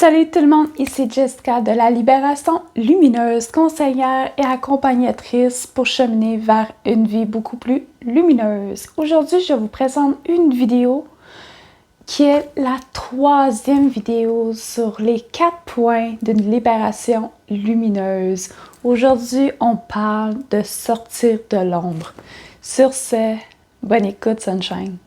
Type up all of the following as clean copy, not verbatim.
Salut tout le monde, ici Jessica de la Libération Lumineuse, conseillère et accompagnatrice pour cheminer vers une vie beaucoup plus lumineuse. Aujourd'hui, je vous présente une vidéo qui est la troisième vidéo sur les 4 points d'une libération lumineuse. Aujourd'hui, on parle de sortir de l'ombre. Sur ce, bonne écoute, Sunshine!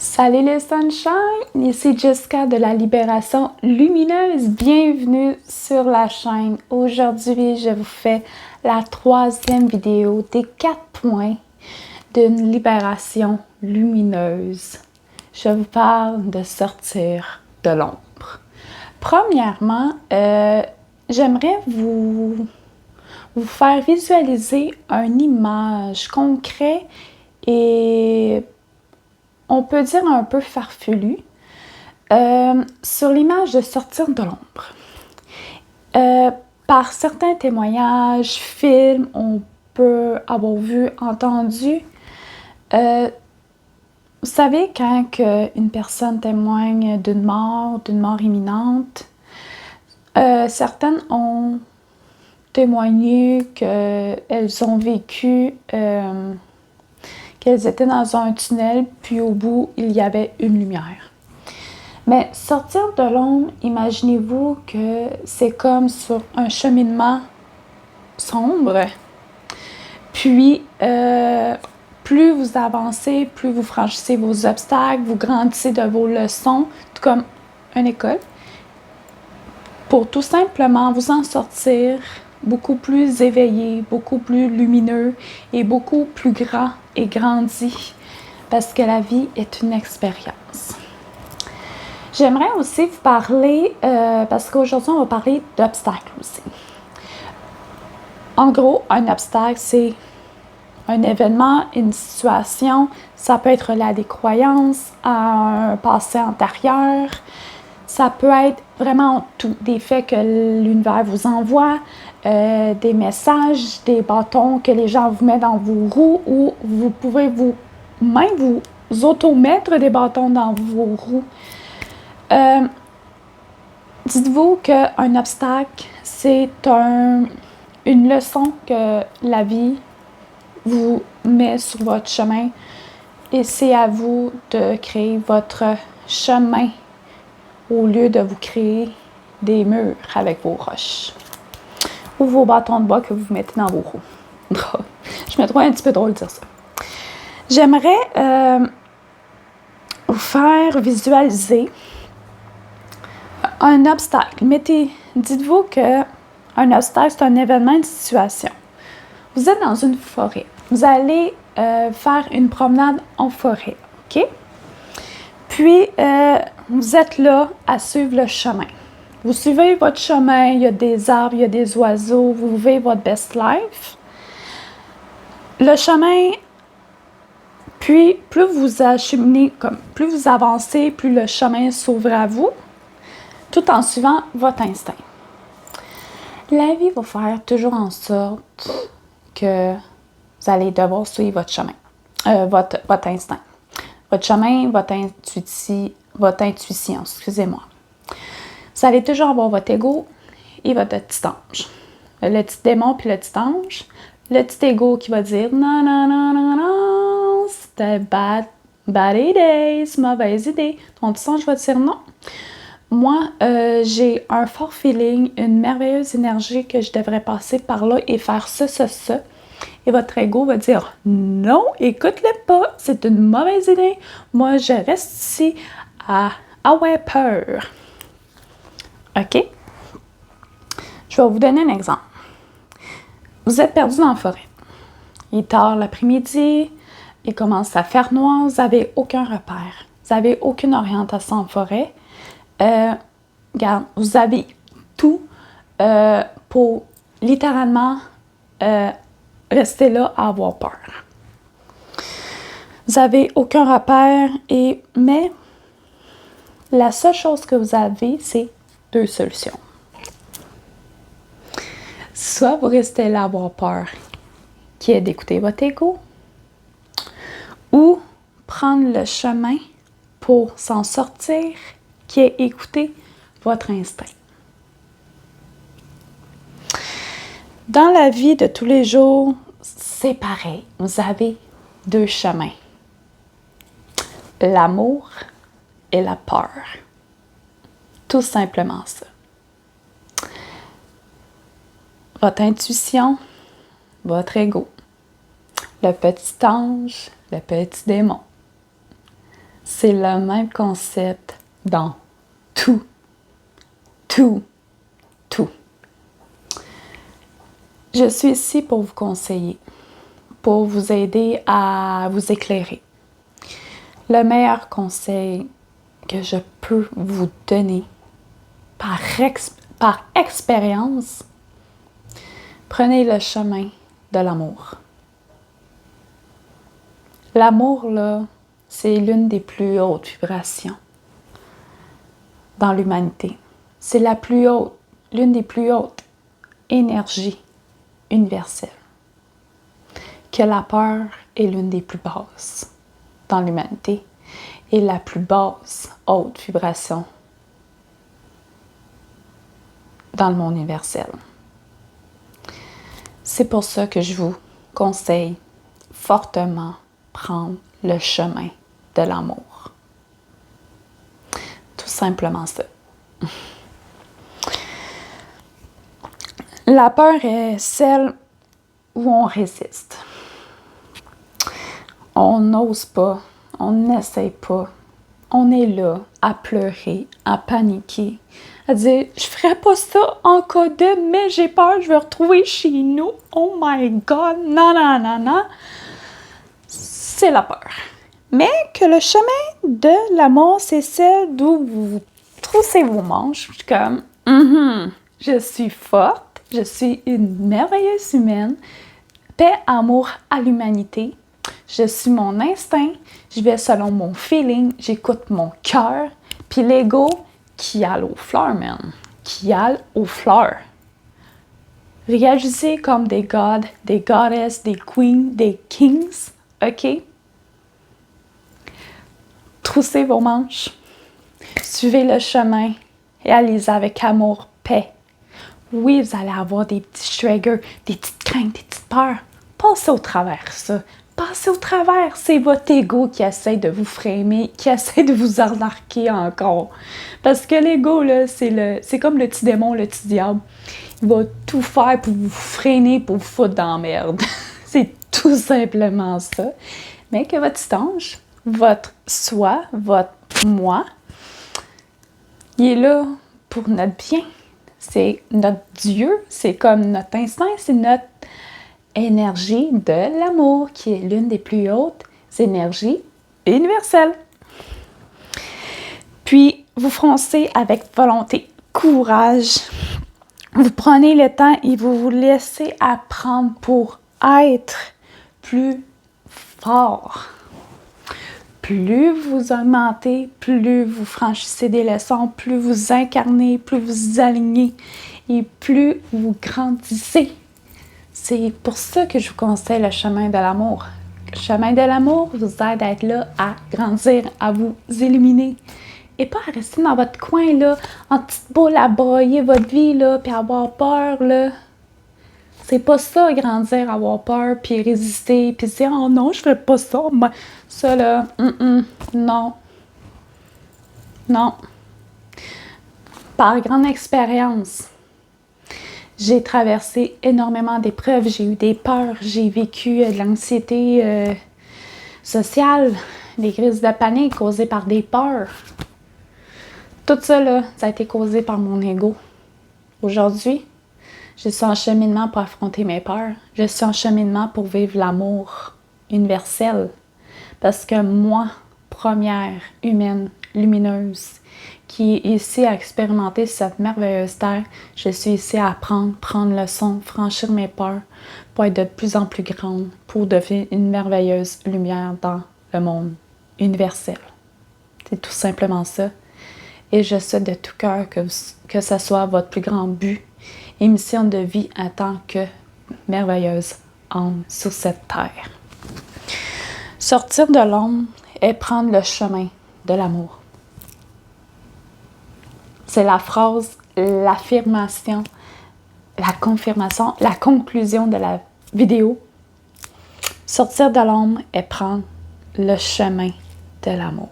Salut les Sunshine! Ici Jessica de la Libération Lumineuse. Bienvenue sur la chaîne. Aujourd'hui, je vous fais la troisième vidéo des 4 points d'une libération lumineuse. Je vous parle de sortir de l'ombre. Premièrement, j'aimerais vous faire visualiser une image concrète et on peut dire un peu farfelu, sur l'image de sortir de l'ombre. Par certains témoignages, films, on peut avoir vu, entendu. Vous savez, quand une personne témoigne d'une mort imminente, certaines ont témoigné qu'elles ont vécu qu'elles étaient dans un tunnel, puis au bout, il y avait une lumière. Mais sortir de l'ombre, imaginez-vous que c'est comme sur un cheminement sombre. Puis, plus vous avancez, plus vous franchissez vos obstacles, vous grandissez de vos leçons, tout comme une école, pour tout simplement vous en sortir beaucoup plus éveillé, beaucoup plus lumineux et beaucoup plus grand et grandi, parce que la vie est une expérience. J'aimerais aussi vous parler, parce qu'aujourd'hui on va parler d'obstacles aussi. En gros, un obstacle, c'est un événement, une situation, ça peut être lié à des croyances, à un passé antérieur, ça peut être vraiment tout, des faits que l'univers vous envoie, des messages, des bâtons que les gens vous mettent dans vos roues, ou vous pouvez vous-même vous auto-mettre des bâtons dans vos roues. Dites-vous qu'un obstacle, c'est une leçon que la vie vous met sur votre chemin, et c'est à vous de créer votre chemin au lieu de vous créer des murs avec vos roches ou vos bâtons de bois que vous mettez dans vos roues. Je me trouve un petit peu drôle de dire ça. J'aimerais vous faire visualiser un obstacle. Dites-vous qu'un obstacle, c'est un événement, une situation. Vous êtes dans une forêt. Vous allez faire une promenade en forêt, OK? Puis, vous êtes là à suivre le chemin. Vous suivez votre chemin, il y a des arbres, il y a des oiseaux, vous vivez votre best life. Le chemin, puis plus vous acheminez, plus vous avancez, plus le chemin s'ouvre à vous, tout en suivant votre instinct. La vie va faire toujours en sorte que vous allez devoir suivre votre chemin, votre instinct. Votre chemin, votre intuition, excusez-moi. Vous allez toujours avoir votre ego et votre petit ange. Le petit démon puis le petit ange. Le petit ego qui va dire non, non, non, non, non, c'était bad idée, c'est mauvaise idée. Ton petit ange va dire non. Moi, j'ai un fort feeling, une merveilleuse énergie que je devrais passer par là et faire ça. Et votre ego va dire non, écoute-le pas, c'est une mauvaise idée. Moi, je reste ici à avoir peur. OK? Je vais vous donner un exemple. Vous êtes perdu dans la forêt. Il est tard l'après-midi, il commence à faire noir, vous n'avez aucun repère. Vous n'avez aucune orientation en forêt. Regarde, vous avez tout pour littéralement rester là à avoir peur. Vous n'avez aucun repère, mais la seule chose que vous avez, c'est 2 solutions. soit vous restez là à avoir peur, qui est d'écouter votre ego, ou prendre le chemin pour s'en sortir, qui est écouter votre instinct. Dans la vie de tous les jours, c'est pareil. Vous avez deux chemins. L'amour et la peur. Tout simplement ça. Votre intuition, votre ego, le petit ange, le petit démon. C'est le même concept dans tout. Tout. Tout. Je suis ici pour vous conseiller, pour vous aider à vous éclairer. Le meilleur conseil que je peux vous donner par expérience, prenez le chemin de l'amour. L'amour, là, c'est l'une des plus hautes vibrations dans l'humanité. C'est la plus haute, l'une des plus hautes énergies universelles. Que la peur est l'une des plus basses dans l'humanité et la plus basse haute vibration dans le monde universel. C'est pour ça que je vous conseille fortement prendre le chemin de l'amour. Tout simplement ça. La peur est celle où on résiste. On n'ose pas, on n'essaye pas. On est là à pleurer, à paniquer, à dire « Je ferais pas ça en cas de, mais j'ai peur, je vais retrouver chez nous. Oh my God, non, non, non, non. » C'est la peur. Mais que le chemin de l'amour, c'est celle d'où vous troussez vos manches. Je suis comme « Je suis forte, je suis une merveilleuse humaine. Paix, amour à l'humanité. Je suis mon instinct, je vais selon mon feeling, j'écoute mon cœur, puis l'ego qui aille aux fleurs, man. Qui aille aux fleurs. Réagissez comme des gods, des goddesses, des queens, des kings, ok? Troussez vos manches, suivez le chemin et allez avec amour, paix. Oui, vous allez avoir des petits triggers, des petites craintes, des petites peurs. Passez au travers ça. Passez au travers. C'est votre ego qui essaie de vous freiner, qui essaie de vous arnaquer encore. Parce que l'ego, là, c'est comme le petit démon, le petit diable. Il va tout faire pour vous freiner, pour vous foutre dans la merde. C'est tout simplement ça. Mais que votre petit ange, votre soi, votre moi, il est là pour notre bien. C'est notre Dieu, c'est comme notre instinct, c'est notre énergie de l'amour qui est l'une des plus hautes énergies universelles. Puis, vous foncez avec volonté, courage. Vous prenez le temps et vous vous laissez apprendre pour être plus fort. Plus vous augmentez, plus vous franchissez des leçons, plus vous incarnez, plus vous alignez et plus vous grandissez. C'est pour ça que je vous conseille le chemin de l'amour. Le chemin de l'amour vous aide à être là, à grandir, à vous illuminer. Et pas à rester dans votre coin, là, en petite boule à broyer votre vie, là, puis avoir peur, là. C'est pas ça, grandir, avoir peur, puis résister, puis dire « Oh non, je fais pas ça. » Ça, là, non. Non. Par grande expérience, j'ai traversé énormément d'épreuves, j'ai eu des peurs, j'ai vécu de l'anxiété sociale, des crises de panique causées par des peurs. Tout ça, là, ça a été causé par mon ego. Aujourd'hui, je suis en cheminement pour affronter mes peurs. Je suis en cheminement pour vivre l'amour universel. Parce que moi, première humaine lumineuse, qui est ici à expérimenter cette merveilleuse terre, je suis ici à apprendre, prendre leçon, franchir mes peurs, pour être de plus en plus grande, pour devenir une merveilleuse lumière dans le monde universel. C'est tout simplement ça. Et je souhaite de tout cœur que ce soit votre plus grand but et mission de vie en tant que merveilleuse âme sur cette terre. Sortir de l'ombre et prendre le chemin de l'amour. C'est la phrase, l'affirmation, la confirmation, la conclusion de la vidéo. Sortir de l'ombre et prendre le chemin de l'amour.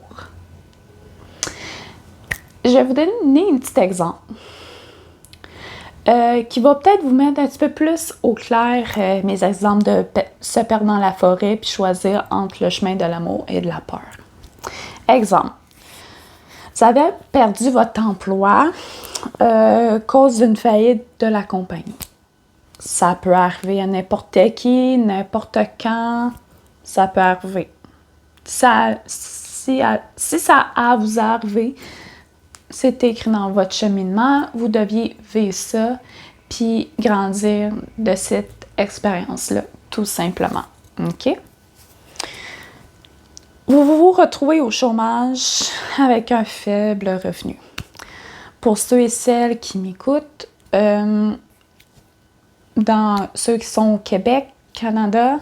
Je vais vous donner un petit exemple qui va peut-être vous mettre un petit peu plus au clair mes exemples de se perdre dans la forêt puis choisir entre le chemin de l'amour et de la peur. Exemple. Vous avez perdu votre emploi à cause d'une faillite de la compagnie. Ça peut arriver à n'importe qui, n'importe quand, ça peut arriver. Si ça a vous arrivé, c'est écrit dans votre cheminement, vous deviez vivre ça, puis grandir de cette expérience-là, tout simplement. OK? Vous vous retrouvez au chômage avec un faible revenu. Pour ceux et celles qui m'écoutent, dans ceux qui sont au Québec, Canada,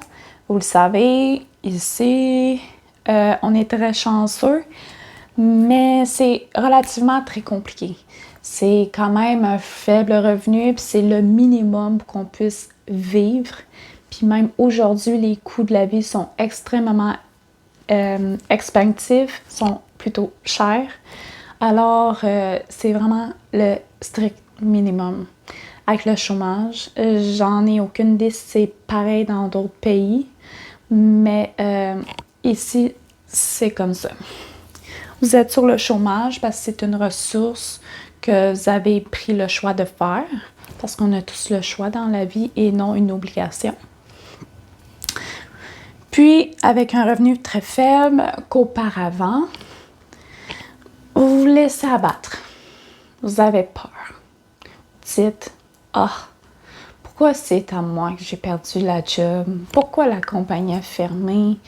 vous le savez, ici, on est très chanceux, mais c'est relativement très compliqué. C'est quand même un faible revenu, puis c'est le minimum pour qu'on puisse vivre. Puis même aujourd'hui, les coûts de la vie sont extrêmement expansifs, sont plutôt chers. Alors, c'est vraiment le strict minimum. Avec le chômage, j'en ai aucune idée si c'est pareil dans d'autres pays, mais ici, c'est comme ça. Vous êtes sur le chômage parce que c'est une ressource que vous avez pris le choix de faire, parce qu'on a tous le choix dans la vie et non une obligation. Puis, avec un revenu très faible qu'auparavant, vous vous laissez abattre. Vous avez peur. Vous dites, pourquoi c'est à moi que j'ai perdu la job? Pourquoi la compagnie a fermé?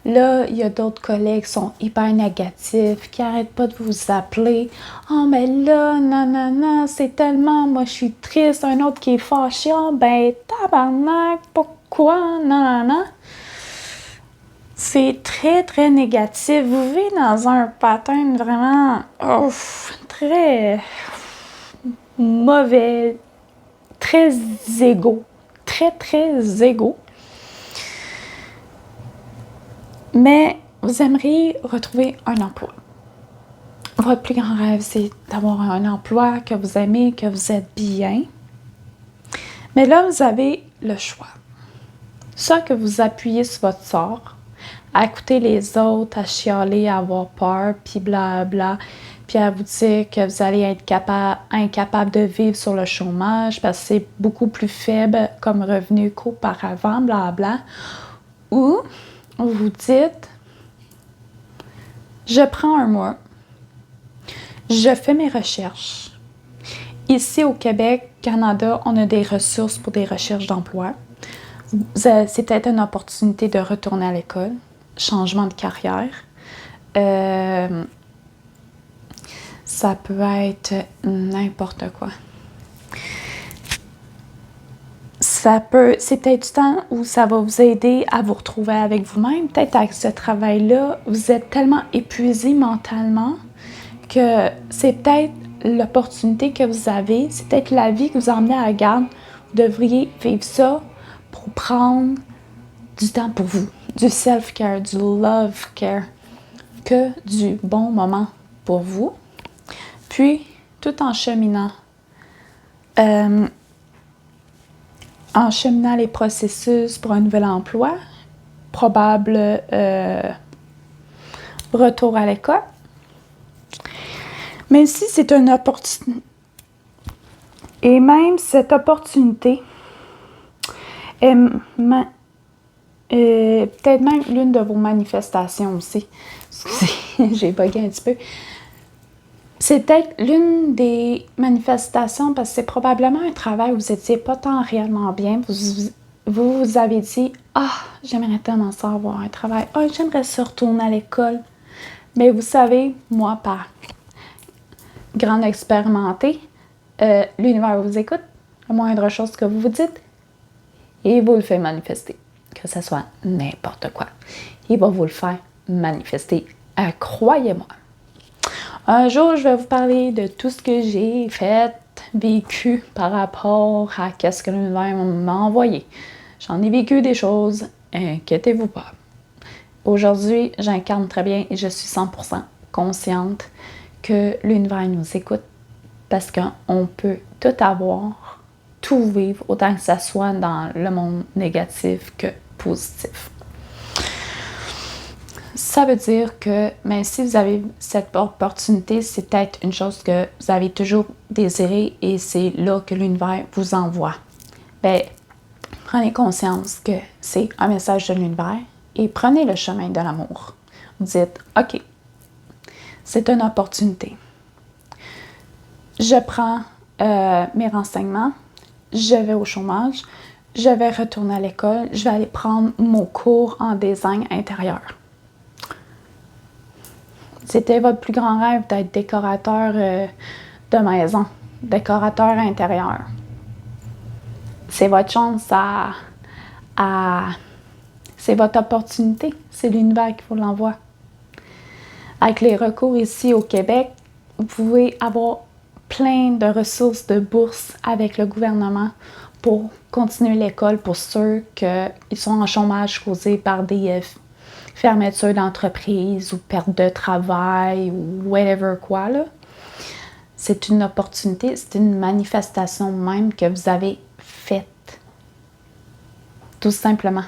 Là, il y a d'autres collègues qui sont hyper négatifs, qui n'arrêtent pas de vous appeler. « Oh, mais là, non, c'est tellement, moi, je suis triste. » Un autre qui est fâché. « Oh, ben, tabarnak, pourquoi? Non. » C'est très, très négatif. Vous vivez dans un pattern vraiment très mauvais, très égaux. Très égaux. Mais vous aimeriez retrouver un emploi. Votre plus grand rêve, c'est d'avoir un emploi que vous aimez, que vous êtes bien. Mais là, vous avez le choix. Soit que vous appuyez sur votre sort, à écouter les autres, à chialer, à avoir peur, puis blabla, puis à vous dire que vous allez être incapable de vivre sur le chômage parce que c'est beaucoup plus faible comme revenu qu'auparavant, blabla. Ou vous dites, je prends un mois, je fais mes recherches. Ici au Québec, Canada, on a des ressources pour des recherches d'emploi. C'est peut-être une opportunité de retourner à l'école, changement de carrière. Ça peut être n'importe quoi. C'est peut-être du temps où ça va vous aider à vous retrouver avec vous-même. Peut-être avec ce travail-là, vous êtes tellement épuisé mentalement que c'est peut-être l'opportunité que vous avez, c'est peut-être la vie que vous emmenez à la garde. Vous devriez vivre ça pour prendre du temps pour vous, du self-care, du love-care, que du bon moment pour vous. Puis, tout en cheminant les processus pour un nouvel emploi, probable retour à l'école. Mais si c'est une opportunité, et même cette opportunité est peut-être même l'une de vos manifestations aussi. Excusez, j'ai bugué un petit peu. C'est peut-être l'une des manifestations parce que c'est probablement un travail où vous n'étiez pas tant réellement bien. Vous avez dit « j'aimerais tellement ça avoir un travail. J'aimerais ça retourner à l'école. » Mais vous savez, moi, par grande expérimentée, l'univers vous écoute. la moindre chose que vous vous dites, il vous le fait manifester. Que ce soit n'importe quoi. Il va vous le faire manifester. Croyez-moi. Un jour, je vais vous parler de tout ce que j'ai fait, vécu par rapport à ce que l'univers m'a envoyé. J'en ai vécu des choses, inquiétez-vous pas. Aujourd'hui, j'incarne très bien et je suis 100% consciente que l'univers nous écoute parce qu'on peut tout avoir, tout vivre, autant que ça soit dans le monde négatif que positif. Ça veut dire que même si vous avez cette opportunité, c'est peut-être une chose que vous avez toujours désirée et c'est là que l'univers vous envoie. Bien, prenez conscience que c'est un message de l'univers et prenez le chemin de l'amour. Vous dites, OK, c'est une opportunité. Je prends mes renseignements, je vais au chômage, je vais retourner à l'école, je vais aller prendre mon cours en design intérieur. C'était votre plus grand rêve d'être décorateur de maison, décorateur intérieur. C'est votre chance c'est votre opportunité, c'est l'univers qui vous l'envoie. Avec les recours ici au Québec, vous pouvez avoir plein de ressources de bourses avec le gouvernement pour continuer l'école pour ceux qui sont en chômage causé par des fermeture d'entreprise ou perte de travail ou whatever quoi, là. C'est une opportunité, c'est une manifestation même que vous avez faite. Tout simplement.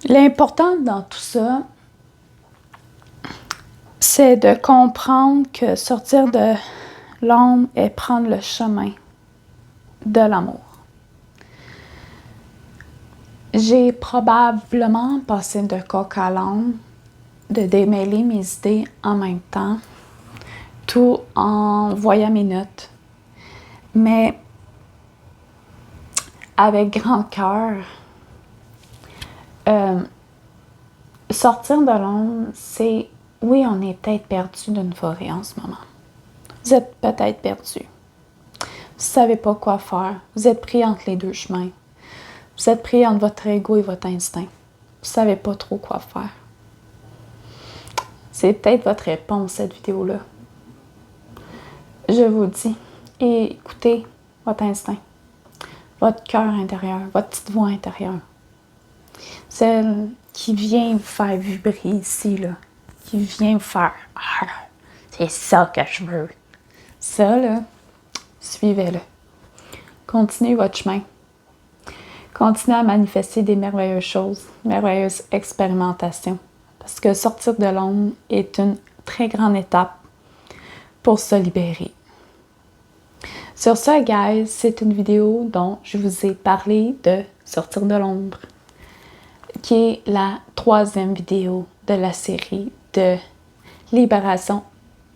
L'important dans tout ça, c'est de comprendre que sortir de l'ombre et prendre le chemin de l'amour. J'ai probablement passé de coq à l'âne, de démêler mes idées en même temps, tout en voyant mes notes. Mais avec grand cœur, sortir de l'ombre, c'est, oui, on est peut-être perdu d'une forêt en ce moment. Vous êtes peut-être perdu. Vous ne savez pas quoi faire. Vous êtes pris entre les deux chemins. Vous êtes pris entre votre ego et votre instinct. Vous ne savez pas trop quoi faire. C'est peut-être votre réponse, cette vidéo-là. Je vous le dis. Et écoutez votre instinct, votre cœur intérieur, votre petite voix intérieure. Celle qui vient vous faire vibrer ici, là. Qui vient vous faire « Ah, c'est ça que je veux ». Ça, là, suivez-le. Continuez votre chemin. Continuez à manifester des merveilleuses choses, merveilleuses expérimentations. Parce que sortir de l'ombre est une très grande étape pour se libérer. Sur ce, guys, c'est une vidéo dont je vous ai parlé de sortir de l'ombre, qui est la 3e vidéo de la série de libération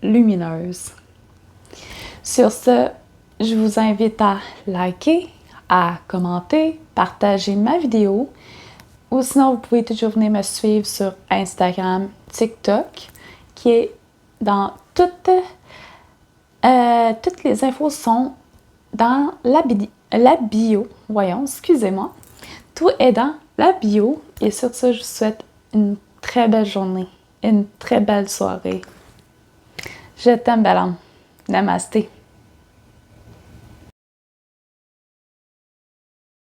lumineuse. Sur ce, je vous invite à liker, à commenter, partager ma vidéo, ou sinon vous pouvez toujours venir me suivre sur Instagram, TikTok, qui est dans toutes les infos sont dans la bio. Voyons, excusez-moi. Tout est dans la bio. Et sur ce, je vous souhaite une très belle journée, une très belle soirée. Je t'aime, belle âme. Namasté.